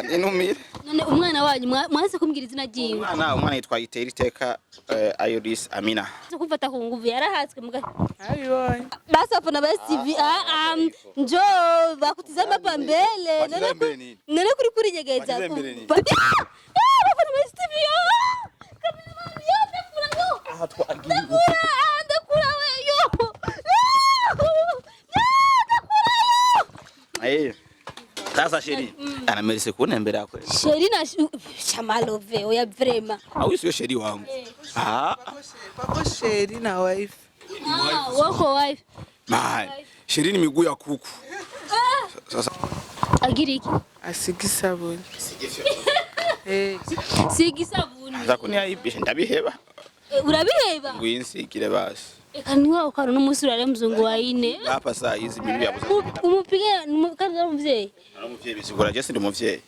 Kaninumire. None umwana wanyu mwase kumbwira izina ryiwe. Umwana yitwa Iteka Iris Amina. Kufata kunguvu yarahatswe muga. Abibonye. Basi hapo na basi TV njoo bakutizama hapa mbele. Nene kuri nyegeza. Basi hapo na basi TV. Kamera yote kula yo. Ndakula wewe. Eh. Sasa sheri. Anamelise kuona mbele yako. Sheri na chamalove oya vrema. Au sio sheri wangu? Pako sheri na wife. Wako wife. Sheri ni miguu ya kuku. Sasa agiriki. Asigisabuni. Sigisabuni. Zakuni aibisha ndabiheba. Urabiheba? Ngwinsikire basi. Kaniwa ukaro n'umunsi urare muzungu wa ine. Hapa saa hizi mimi yabuze. Umupige kandi umuvyeyi. Umuvyeyi bisigura je sindi umuvyeyi.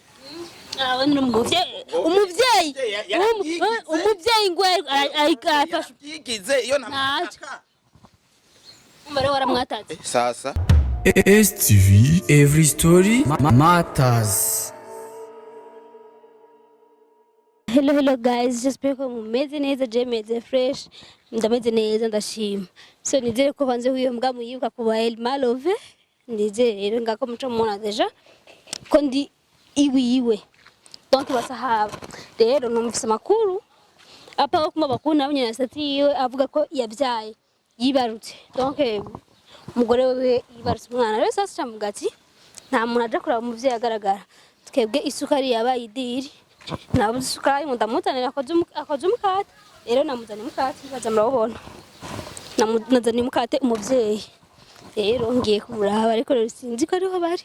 Wani umuvyeyi. Umuvyeyi ngwe ayikafasha. Yigize iyo namaka. Umbare waramwatatse. Sasa STV every story matters. Hello guys, just peko mumeze neza je meze fresh. Ndameze neza ndashima. So nizere ko banze huyo mbwa muyibuka kuba Malove. Nizere ngako muco mona deja. Ko ndi iwiwe. Donc basahaba. Rero numvise makuru. Apa ko kuma bakuna abanye na stati yiwe avuga ko yabyaye. Yibarutse. Donc umugore we yibarutse umwana. Rero sasa camugati nta muntu aje kuraba umuvyeyi agaragara. Twebwe isukari yabaye idiri. Nabuze isukari ngo ndamuzanira akoze umukate. Rero namuzanye umukate baza murabona. Namuzanye umukate umuvyeyi. Rero ngiye kumuraba ariko rero sinzi ko ariho bari.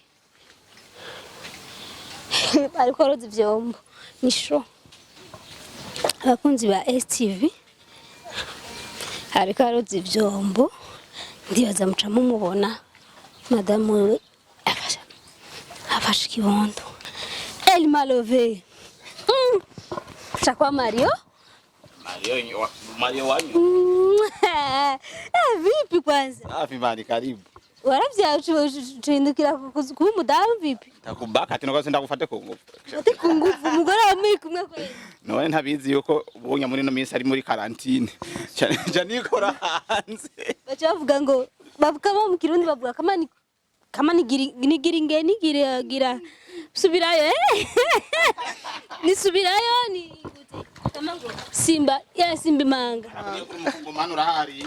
Ariko rozi ivyombo nisho. Abakunzi ba STV. Ariko rozi ivyombo. Ndibaza muca mumubona. Madame we afashe kibondo. Malove. Chakwa Mario? Mario wanyu. Vipi kwanza? Safi mani karibu. Waravya ucindukira kuba umudamu vipi? Takubaka ati nako sindagufate kunguvu. Ate kunguvu umugore wamwe kumwe kweli. None ntabizi yuko ubunya muri no minsi ari muri quarantine. Cyane nikora hanze. Bacha bavuga ngo bavuga mu Kirundi bavuga kama nigira subirayo nisubirayo ni tamango simba manga Kumanura hari.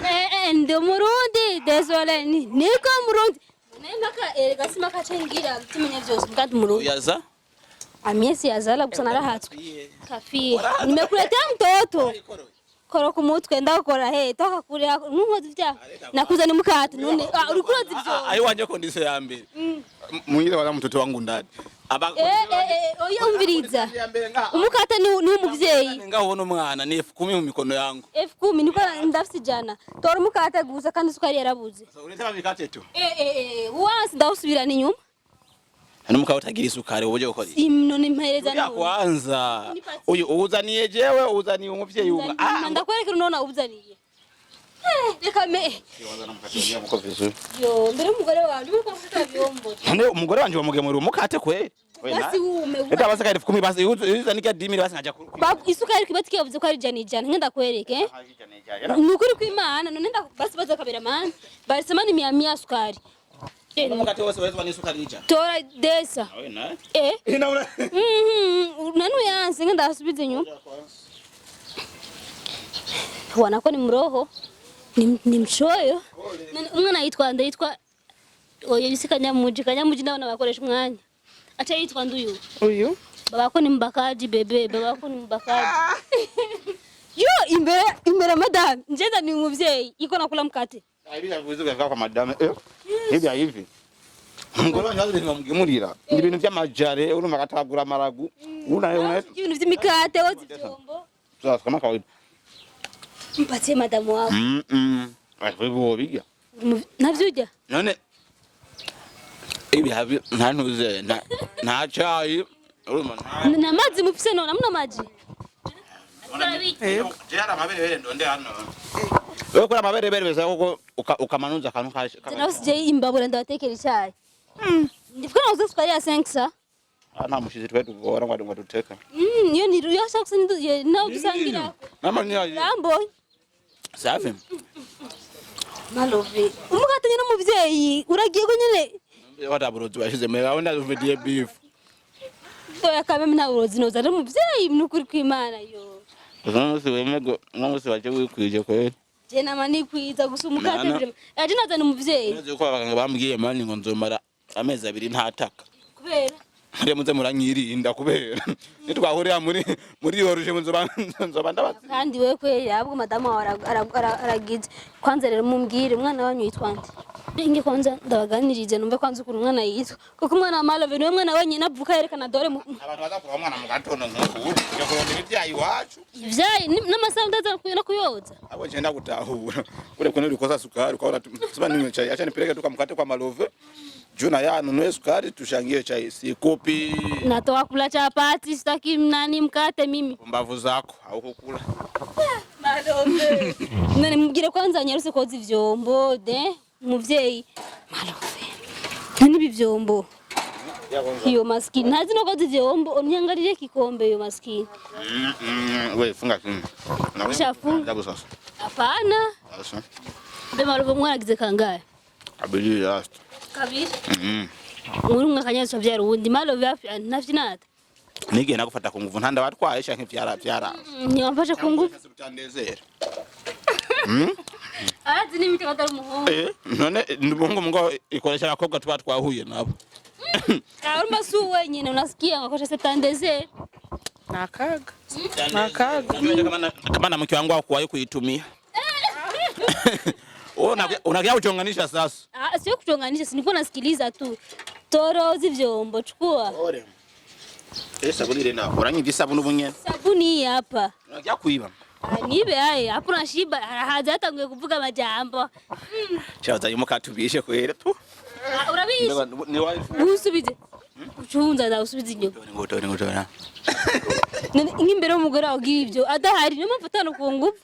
Ndo Murundi désolé niko Murundi nemaka gasima kacengira tumenya byose kandi Murundi Yaza? Amiesi yazala gusa narahatswe kafie nimekuletea mtoto koro kumutwe ndakora toka kure nunkoze vya nakuzana mukate none urikuroza ivyo Ayi wanje kondise ya mbere. Munyire wala mtoto wangu ndani. Oya umviriza umukate ni umuvyeyi ngabona umwana ni F10 mu mikono yangu. F10 niko ndafise jana tora umukate gusa kandi sukari yarabuze. Uretse mikate tu. Wasi ndawusubirana inyuma. Numukaba utagira isukari ubuje gukora. None mpereza none. Kwanza. Uyu uzaniye jewe uzaniye umuvyeyi uba. Ndakwerekera none ubuzaniye. Reka me. Yo mbere umugore wanje uko mfata byombo. None umugore wanje bamugemura umukate kweli. Basi ume. Eta basaka 10 basi uzanika 10 basi ngaja ku. Isukari kibati yavuze ko ari jana ngenda kwereke. Nukuri kw'Imana none basi baza kabera man. Basi mani 100 sukari. Umukate wose wezwa ni sukari ija. Tora desa. Na? Inauna. Nanu yanse ngenda asubize nyuma. Wana ko ni mroho. Ni mchoyo. Umwana yitwa oye bisikanya kanyamuji ndabona bakoresha umwanya. Acha yitwa nduyu. Uyu? Babako ni mbakaji bebe, babako ni mbakaji. Yo imbere madam, njeza ni umuvyeyi iko nakula mkate. Hivi yavuze kwa madame. Hivi. Ngoro wanyaze ngamugimurira. Ni ibintu by'amajare urumva katagura amaragu. Una ibintu by'imikate wozi byombo. Sasa kama kawaida. Mpatie madamu wako. Wewe biga. Navyujya? None ibi habi ntanuze nta chai urumva na mazi mufise none amuna maji. Jara mabere ndonde hano. Wewe kula mabere beza kuko ukamanuza kanu kaje. Nawe sije imbabura ndabatekera icyayi. Ndifika nazo sukari ya 5 sa. Ana mushizi twetu gora ngo duteka. Iyo ni yashaka kusinduye nawe dusangira. Mama ni yaje. Rambo. Safi. Malove. Umugatanye n'umuvyeyi uragiye ko nyene. Wataburozi washize mera wenda uvediye beef. Toya kameme na urozi noza ari umuvyeyi n'ukuri kw'Imana yo. Umunsi wemego umunsi waje wikwije kweli. Je namani kwiza gusa umukate bire. Yaje nazana umuvyeyi. Nzi ko abaganga bambwiye mani ngo nzomara amezi 2 ntataka. Kubera muze muranyirinda kubera nitwahurira muri yoruje nzoba ndabazi. Kandi we kweli ahubwo madamu aragize kwanza rero mumbwire umwana wanyu yitwa nde? Inge kwanza ndabaganirije numve kwanza ukuntu umwana yitwa kuko umwana wa Malove niwe mwana wenyine avuka yerekana dore abantu bazakura umwana mu gatondo nk'ubu yakurondera ibyayi wacu ivyayi n'amasaha ndaza kuyoza abo ngenda gutahura ure ko nurikosa sukari kwa ura niwe chai acha nipeleke tukamkate kwa Malove Juna ya nunue sukari tushangie chai si kopi natoa kula chapati sitaki nani mkate mimi mbavu zako au kukula Malove nani mubwire kwanza nyaruse koza ivyombo de muvyeyi Malove nani bivyombo hiyo maskini ntazi no koza ivyombo onyangarire kikombe hiyo maskini we funga kimi Ushafunga ndago sasa hapana sasa be Malove mwaragize kangahe abiri last kabiri muri umwe kanyazo byara ubundi Malove nafite nata nige nakufata kunguvu ntanda watwaye shanke vyara nyamfashe kunguvu utandezera azi nimite katari umuhungu none ndubungu ngo ikoresha abakobwa tuba twahuye nabo aruma su wenyine unasikia ngakosha setandezera Nakaga. kama na mke wangu hakuwahi kuitumia unakia kuchonganisha sasa sio kuchonganisha sinikuwa nasikiliza tu torozi vyombo chukua sabuni ile na uranyi sabuni bunye sabuni hii hapa unakia kuiba nibe haya hapo na shiba haja hata ngwe kuvuga majambo chaza yumo katubishe kwere tu urabizi ni wife usubize uchunza da usubize inyo ngotora ngimbere umugore wagira ivyo adahari no mfatano ku nguvu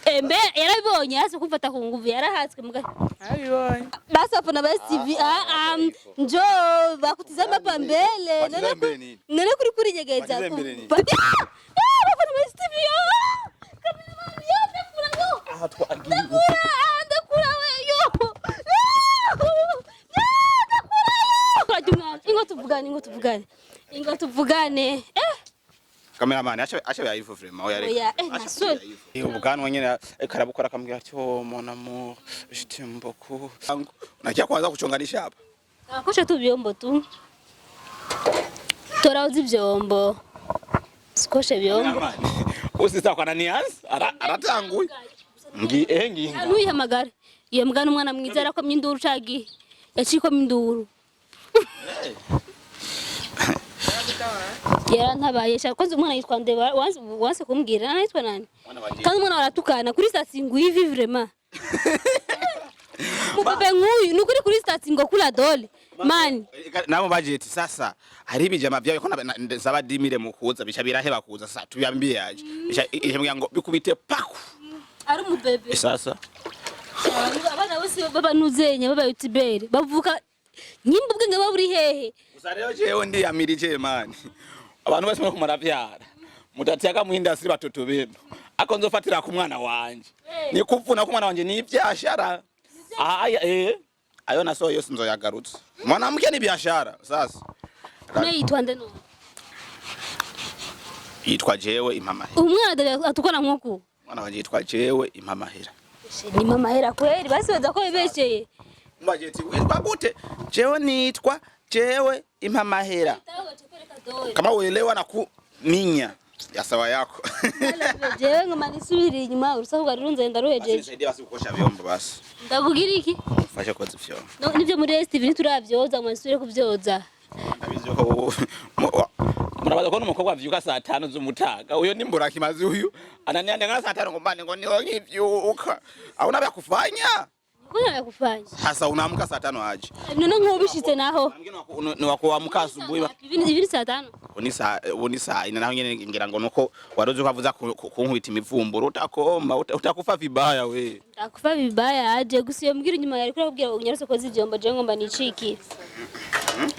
embe yarabonye hasi kumfata ku nguvu yarahatswe mugari Abibonye. basi afuna ba TV njo bakutizama hapa mbele nene kuri nyegeza bafuna ba TV kamera yote kula yo ndakula weyo ingo tuvugane cameraman acha ya hivyo frame oya nasuri ubugano nyene karabukora kambwira cyo mon amour je t'aime beaucoup nakia kwanza kuchonganisha hapa akosha tu vyombo tu torauzi vyombo sikoshe vyombo usisa kwa nani ans aratanguye ngi anuye hamagara iyo mgana umwana mwizera ko myinduru cagi yaciko myinduru yara ntabaye sha kwanza umwana yitwa nde wanse kumbwira anayitwa nani kandi umwana waratukana kuri statingu hivi vraiment mubebe nguyu nukuri kuri statingu kula dole mani nabo budget sasa hari bijama byawe ko zabadimire mukuza bicha biraheba kuza sasa tubyambiye yaje bicha ngo bikubite paku ari mubebe sasa abana bose baba nuzenye baba yutibere bavuka nyimba ubwenge baburi hehe usareo jewe ndi yamirije mani abantu bose mu maravyara mutatiyaka mu industry batoto beno akonzofatira ku mwana wanje ni kuvuna ku mwana wanje ni ibyashara ayo naso yose nzoyagarutse mwanamke ni biashara sasa yitwa nde no yitwa jewe impamahera umwana atukana nkoko mwana wanje yitwa jewe impamahera ni mama hera kweli basi weza ko ibesheye mbajeti witwa gute jewe nitwa jewe impamahera kama uelewa na kuminya ya sawa yako jewe ngoma nisubiri inyuma urusaku garunze ndaruhejeje nisaidie basi ukosha vyombo basi ndakugira iki fasha koza vyombo nivyo muri STV nituravyoza mwansubire kuvyoza ndabizi ko murabaza ko numukobwa avyuka saa 5 z'umutaga uyo ni mbura kimazi uyu ananiande ngana saa 5 ngombane ngo niho nkivyuka auna bya kufanya kuna kufanya hasa unaamka saa 5 aje none nkobishitse naho ni wakuamka asubuhi ibiri saa 5 oni saa ina naho nyene ngira ngo nuko waroze ukavuza kunkubita imivumburo utakoma utakufa vibaya we utakufa vibaya aje gusiye mbwira inyuma yari kuri kubwira unyarose koza ivyombo je ngomba niciki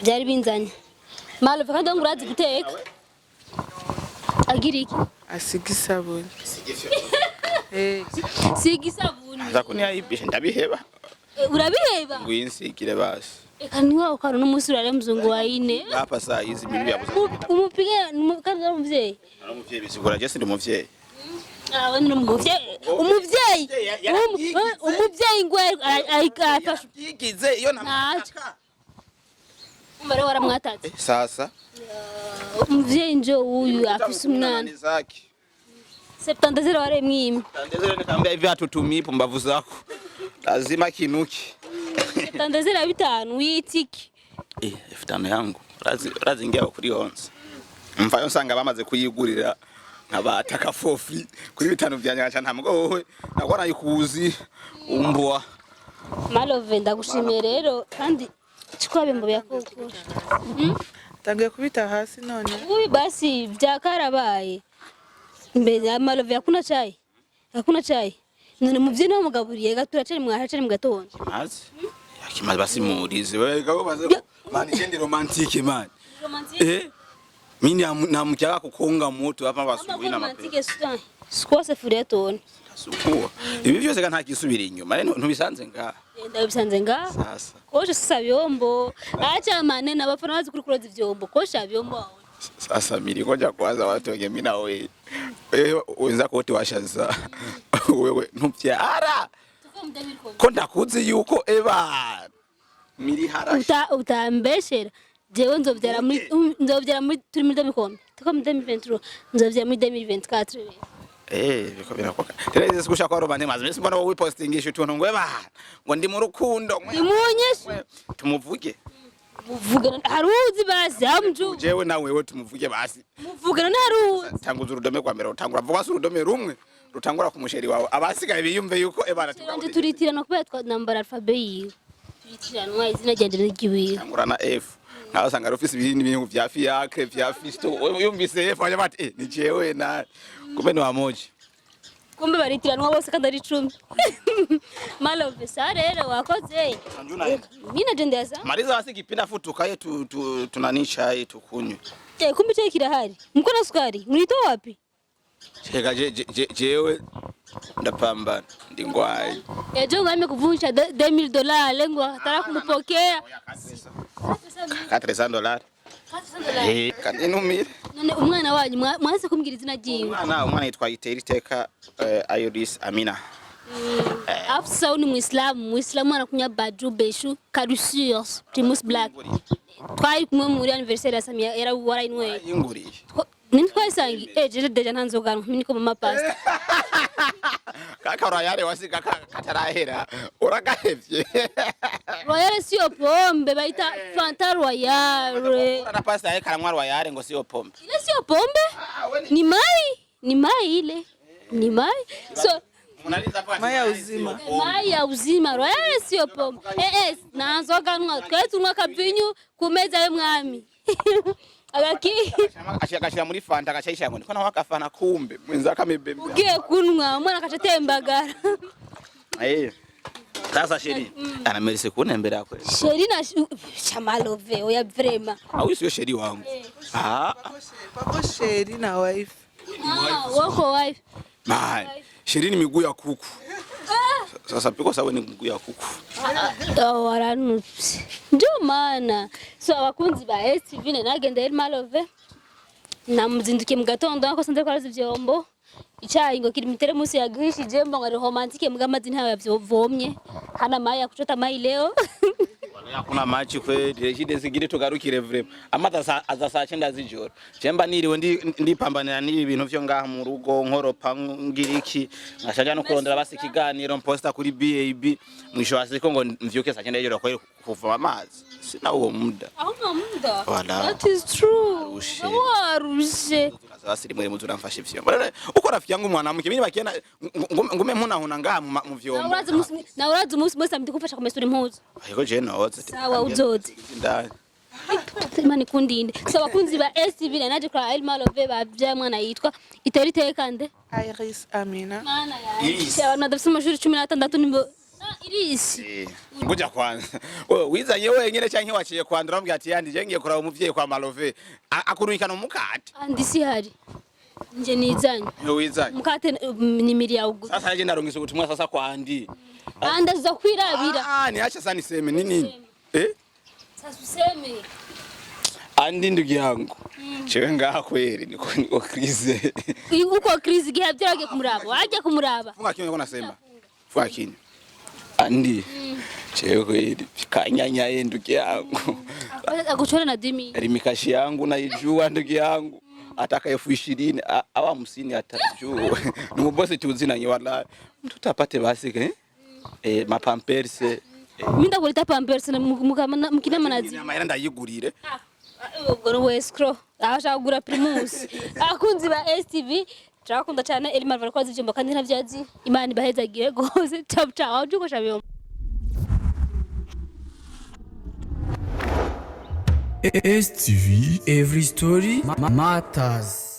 byari binzanye Malove kandi ngo urazi guteka. Agira iki? asiga isabuni. Siga isabuni. Zakuni yayibishe ndabiheba. Urabiheba? Ngwinsikire basi. Eka niwa ukaro n'umunsi urare muzungu wa ine. Hapa saa hizi mimi yabuze. Umupige kandi umuvyeyi. Umuvyeyi bisigura je sindi umuvyeyi. Ah, ni umuvyeyi. Umuvyeyi ngwe ayikafasha. Yigize iyo namaka. Mbere waramwatatse. Sasa. Umuvyeyi njo uyu afise umwana. 70 ware mwimi. 70 nikamwambia hivi hatutumii pumbavu zako. Lazima kinuki. 75 witiki. 5000 yangu. Razi ingia kuri 11. Mfayo nsanga bamaze kuyigurira nkabataka for free kuri 5 byanyanja ntamgo wowe nakora yikuzi umbwa. Malove ndagushimiye rero kandi chikwabembo byakokora. Tangiye kubita hasi none. Ubi basi byakarabaye. Mbere ya Malove yakuna chai. Hakuna chai. None muvye no mugaburiye gaturacari mwahacari mugatondo. Mazi. Yakimaze basi murize wewe gabo baze mani jendi romantique man. Romantique. Mimi namutaka kukonga moto hapa basubuhi na mapema. Romantique sita. Squase furetone. Sukuwa. Ibi byose ga ntakisubira inyuma. Rero ntubisanze nga. Ndabisanze nga. Sasa. Koje sasa byombo. Acha manene abafana bazi kuri kuroza ivyombo. Kosha byombo wawe. Sasa mili koja kwanza watu wenge mimi na wewe. Wewe wenzako wote washaza. Wewe ntubyara. Ko ndakuzi yuko eba. Mili harasha. Utambeshera. Jewe nzovyara muri turi muri demikombe. Tuko muri 2023. Nzovyara muri 2024. Biko birakoka. Tereze sikusha kwa robane mazi. Mesi mbona wowe postingisha utuntu ngo eba. Ngo ndi mu rukundo. Imunyeshe. Tumuvuge. Muvugana haruzi basi amju. Jewe na wewe tumuvuge basi. Muvugana haruzi. Tanguza urudome kwa mbere utangura vuba urudome rumwe rutangura ku musheri wawe abasigaye biyumve yuko ebana tuganje turitirana kubera twa number alphabet yi. Turitiranwa izina ryanje rigiwe. Tangura na F. Naho sanga office ibintu vya fiacre vya fisto. Yumvise F aje bati ni jewe na kumbe no amoji. Kumbe baritiranwa bose kandi ari 10. Malove rero wakoze. Mimi na jendeza. Mariza wasi kipinda futukaye tunanisha tukunywe. Kumbe chai kirahari. Mko na sukari? Mlitoa wapi? Cheka jewe ndapambana ndingwaye. Ejo ngame kuvunja $2000 lengo atara kumpokea. $400. Kanenumire. None umwana wanyu mwase kumbwira izina ryiwe. Umwana yitwa Iteriteka Iodis Amina. Afsa uni Muislamu anakunya baju beshu Caduceus Primus Black. Twari kumwe muri anniversaire ya Samia era warainwe. Inguriye. Nini twayisangi je deja ntanzogana mimi niko mama pasta. Kaka royale wasika katarahera uragahevye. Royale sio pombe baita Fanta Royale. Na pasta yake karamwa royale ngo sio pombe. Ile sio pombe? Ni mai ile. Ni mai. So Maya uzima. Maya uzima royale sio pombe. Nanzoganwa kwetu mwaka vinyu kumeza ye mwami. Agaki ashakashira muri Fanta akacayisha ngo ndikona wakafana kumbe mwenza kamebembe. Ugiye kunwa mwana akacatembagara. Sasa sheri ana merese kunembera yako. Sheri na Chamalove oya vrema. Au sio sheri wangu? Pako sheri na wife. Wako wife. Sheri ni miguu ya kuku. Sasa piko sawa ni miguu ya kuku. Waranusi. Ndio maana. So abakunzi ba STV nagenda Malove. Namuzinduke mu gatondo nako sanze kwaraza ivyombo. Icyayi ngo kiri mitere musi ya grish jembo ngo romantique mugamazi ntawe yavyovomye. Hana maya kuchota mai leo. Hakuna machi kweli jide zigire tugarukire vrema amata aza 9 z'ijoro jemba niriwe ndipambanira nibi bintu vyo ngaha mu rugo nkoropa ngiriki ngashaja no kurondera basi kiganiro mposta kuri BAB mwisho wasiko ngo mvyuke 9 z'ijoro kweli kuva amazi sina uwo muda That is true. Warushe basi rimwe mu turamfashe vyombo uko rafiki yangu mwanamke mimi bakiena ngume mpuna huna ngaha mu vyombo na urazi musi mwese mtikufasha kumesura impuzu ariko je no sawa uzoze ndani Imani kundinde so bakunzi ba STV naje kwa Malove bavya mwana yitwa Iteriteka nde Iris Amina. Mana ya abantu badafite amashuri 16 nimbo Irisi. Ngoja kwanza. Wewe wizanye wenyene canke waciye kwandura mbya ati yandi je ngiye kuraba umuvyeyi kwa Malove. Akurunikana umukate. Andisi hari. Nje nizanye. Wizanye. Mukate ni Milly Ahawe. Sasa naje narongeza ubutumwa sasa kwa Andi. Andaza kwirabira. Ni acha sana niseme nini? Sasa useme. Andi ndugu yangu. Chewe ngaha kweli niko krize. Uko krize gihe byarage kumuraba. Waje kumuraba. Funga kimwe niko nasema. Funga kimwe. Andi. Chewe kweli kanyanya ndugu yangu. Aguchora na dimi. Rimikashi yangu naijua ndugu yangu. Ataka 2020 au 50 atajua. Ni mbosi tuzinanye wallahi. Mtoto apate basi mapampers. Mimi ndakuleta pampers mukina manazi. Amahera ndayigurire. Ubwo we scroll. Ashaka kugura primus. Akunzi ba STV. Turakunda cyane Elmar barakoze ivyombo kandi ntavyazi. Imana ibahezagire gose. Ciao ciao. Ujuko shabyo. STV, every story matters.